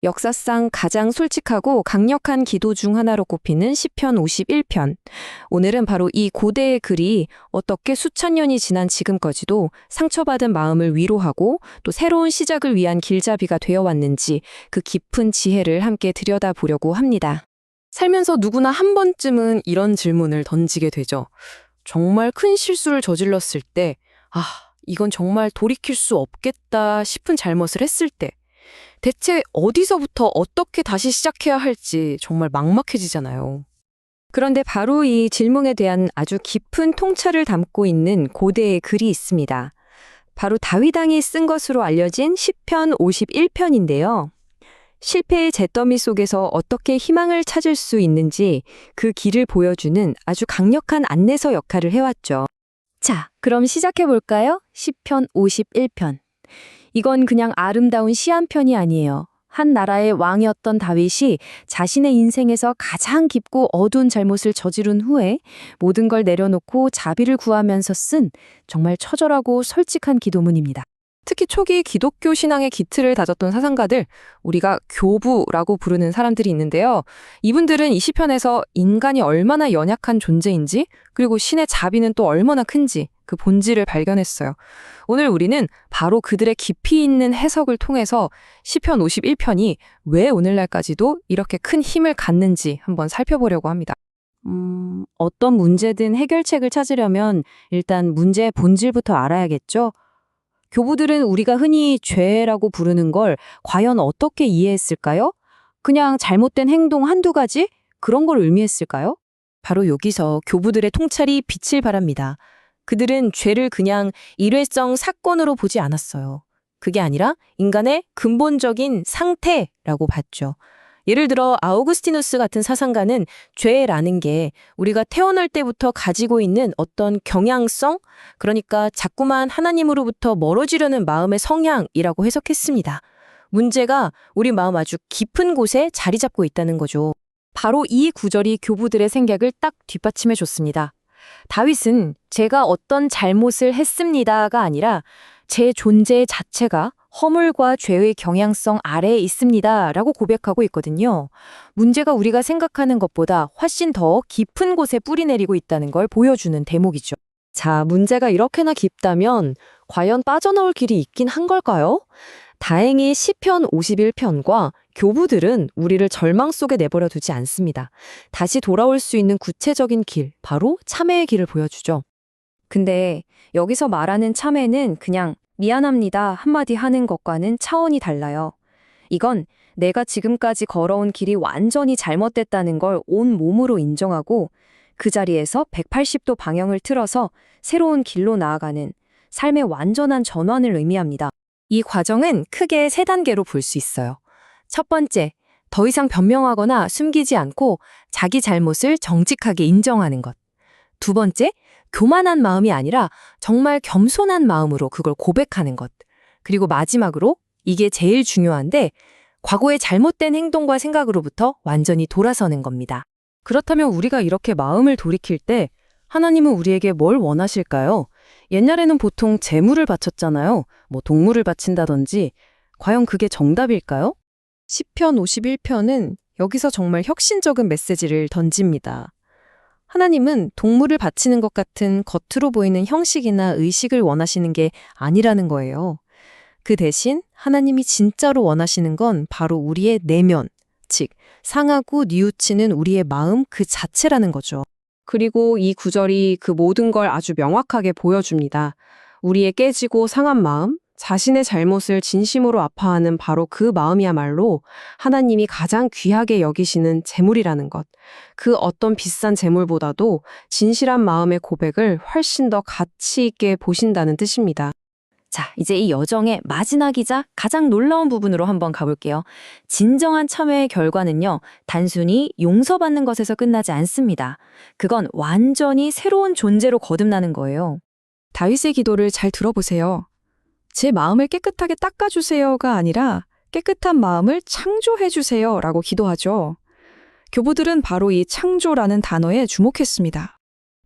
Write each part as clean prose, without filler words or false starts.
역사상 가장 솔직하고 강력한 기도 중 하나로 꼽히는 시편 51편. 오늘은 바로 이 고대의 글이 어떻게 수천 년이 지난 지금까지도 상처받은 마음을 위로하고 또 새로운 시작을 위한 길잡이가 되어 왔는지 그 깊은 지혜를 함께 들여다보려고 합니다. 살면서 누구나 한 번쯤은 이런 질문을 던지게 되죠. 정말 큰 실수를 저질렀을 때, 이건 정말 돌이킬 수 없겠다 싶은 잘못을 했을 때, 대체 어디서부터 어떻게 다시 시작해야 할지 정말 막막해지잖아요. 그런데 바로 이 질문에 대한 아주 깊은 통찰을 담고 있는 고대의 글이 있습니다. 바로 다윗 왕이 쓴 것으로 알려진 시편 51편인데요. 실패의 잿더미 속에서 어떻게 희망을 찾을 수 있는지 그 길을 보여주는 아주 강력한 안내서 역할을 해왔죠. 자, 그럼 시작해볼까요? 시편 51편. 이건 그냥 아름다운 시 한 편이 아니에요. 한 나라의 왕이었던 다윗이 자신의 인생에서 가장 깊고 어두운 잘못을 저지른 후에 모든 걸 내려놓고 자비를 구하면서 쓴 정말 처절하고 솔직한 기도문입니다. 특히 초기 기독교 신앙의 기틀을 다졌던 사상가들, 우리가 교부라고 부르는 사람들이 있는데요. 이분들은 이 시편에서 인간이 얼마나 연약한 존재인지, 그리고 신의 자비는 또 얼마나 큰지 그 본질을 발견했어요. 오늘 우리는 바로 그들의 깊이 있는 해석을 통해서 시편 51편이 왜 오늘날까지도 이렇게 큰 힘을 갖는지 한번 살펴보려고 합니다. 어떤 문제든 해결책을 찾으려면 일단 문제의 본질부터 알아야겠죠? 교부들은 우리가 흔히 죄라고 부르는 걸 과연 어떻게 이해했을까요? 그냥 잘못된 행동 한두 가지? 그런 걸 의미했을까요? 바로 여기서 교부들의 통찰이 빛을 발합니다. 그들은 죄를 그냥 일회성 사건으로 보지 않았어요. 그게 아니라 인간의 근본적인 상태라고 봤죠. 예를 들어 아우구스티누스 같은 사상가는 죄라는 게 우리가 태어날 때부터 가지고 있는 어떤 경향성, 그러니까 자꾸만 하나님으로부터 멀어지려는 마음의 성향이라고 해석했습니다. 문제가 우리 마음 아주 깊은 곳에 자리 잡고 있다는 거죠. 바로 이 구절이 교부들의 생각을 딱 뒷받침해 줬습니다. 다윗은 제가 어떤 잘못을 했습니다가 아니라 제 존재 자체가 허물과 죄의 경향성 아래에 있습니다 라고 고백하고 있거든요. 문제가 우리가 생각하는 것보다 훨씬 더 깊은 곳에 뿌리내리고 있다는 걸 보여주는 대목이죠. 자, 문제가 이렇게나 깊다면 과연 빠져나올 길이 있긴 한 걸까요? 다행히 시편 51편과 교부들은 우리를 절망 속에 내버려 두지 않습니다. 다시 돌아올 수 있는 구체적인 길, 바로 참회의 길을 보여주죠. 근데 여기서 말하는 참회는 그냥 미안합니다 한마디 하는 것과는 차원이 달라요. 이건 내가 지금까지 걸어온 길이 완전히 잘못됐다는 걸 온 몸으로 인정하고 그 자리에서 180도 방향을 틀어서 새로운 길로 나아가는 삶의 완전한 전환을 의미합니다. 이 과정은 크게 세 단계로 볼 수 있어요. 첫 번째, 더 이상 변명하거나 숨기지 않고 자기 잘못을 정직하게 인정하는 것. 두 번째, 교만한 마음이 아니라 정말 겸손한 마음으로 그걸 고백하는 것. 그리고 마지막으로, 이게 제일 중요한데, 과거의 잘못된 행동과 생각으로부터 완전히 돌아서는 겁니다. 그렇다면 우리가 이렇게 마음을 돌이킬 때 하나님은 우리에게 뭘 원하실까요? 옛날에는 보통 재물을 바쳤잖아요. 동물을 바친다든지. 과연 그게 정답일까요? 시편 51편은 여기서 정말 혁신적인 메시지를 던집니다. 하나님은 동물을 바치는 것 같은 겉으로 보이는 형식이나 의식을 원하시는 게 아니라는 거예요. 그 대신 하나님이 진짜로 원하시는 건 바로 우리의 내면, 즉 상하고 뉘우치는 우리의 마음 그 자체라는 거죠. 그리고 이 구절이 그 모든 걸 아주 명확하게 보여줍니다. 우리의 깨지고 상한 마음, 자신의 잘못을 진심으로 아파하는 바로 그 마음이야말로 하나님이 가장 귀하게 여기시는 재물이라는 것. 그 어떤 비싼 재물보다도 진실한 마음의 고백을 훨씬 더 가치 있게 보신다는 뜻입니다. 자, 이제 이 여정의 마지막이자 가장 놀라운 부분으로 한번 가볼게요. 진정한 참회의 결과는요, 단순히 용서받는 것에서 끝나지 않습니다. 그건 완전히 새로운 존재로 거듭나는 거예요. 다윗의 기도를 잘 들어보세요. 제 마음을 깨끗하게 닦아주세요가 아니라 깨끗한 마음을 창조해주세요 라고 기도하죠. 교부들은 바로 이 창조라는 단어에 주목했습니다.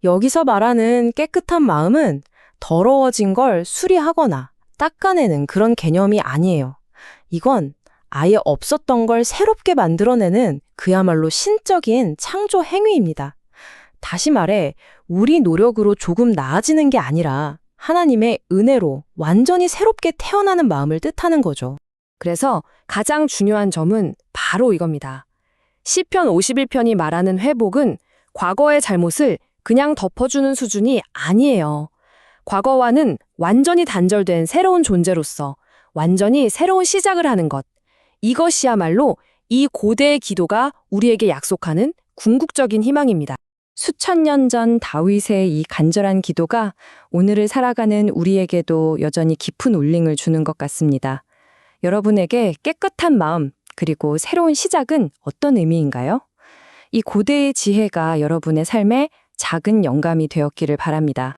여기서 말하는 깨끗한 마음은 더러워진 걸 수리하거나 닦아내는 그런 개념이 아니에요. 이건 아예 없었던 걸 새롭게 만들어내는 그야말로 신적인 창조 행위입니다. 다시 말해, 우리 노력으로 조금 나아지는 게 아니라 하나님의 은혜로 완전히 새롭게 태어나는 마음을 뜻하는 거죠. 그래서 가장 중요한 점은 바로 이겁니다. 시편 51편이 말하는 회복은 과거의 잘못을 그냥 덮어주는 수준이 아니에요. 과거와는 완전히 단절된 새로운 존재로서 완전히 새로운 시작을 하는 것. 이것이야말로 이 고대의 기도가 우리에게 약속하는 궁극적인 희망입니다. 수천 년 전 다윗의 이 간절한 기도가 오늘을 살아가는 우리에게도 여전히 깊은 울림을 주는 것 같습니다. 여러분에게 깨끗한 마음, 그리고 새로운 시작은 어떤 의미인가요? 이 고대의 지혜가 여러분의 삶에 작은 영감이 되었기를 바랍니다.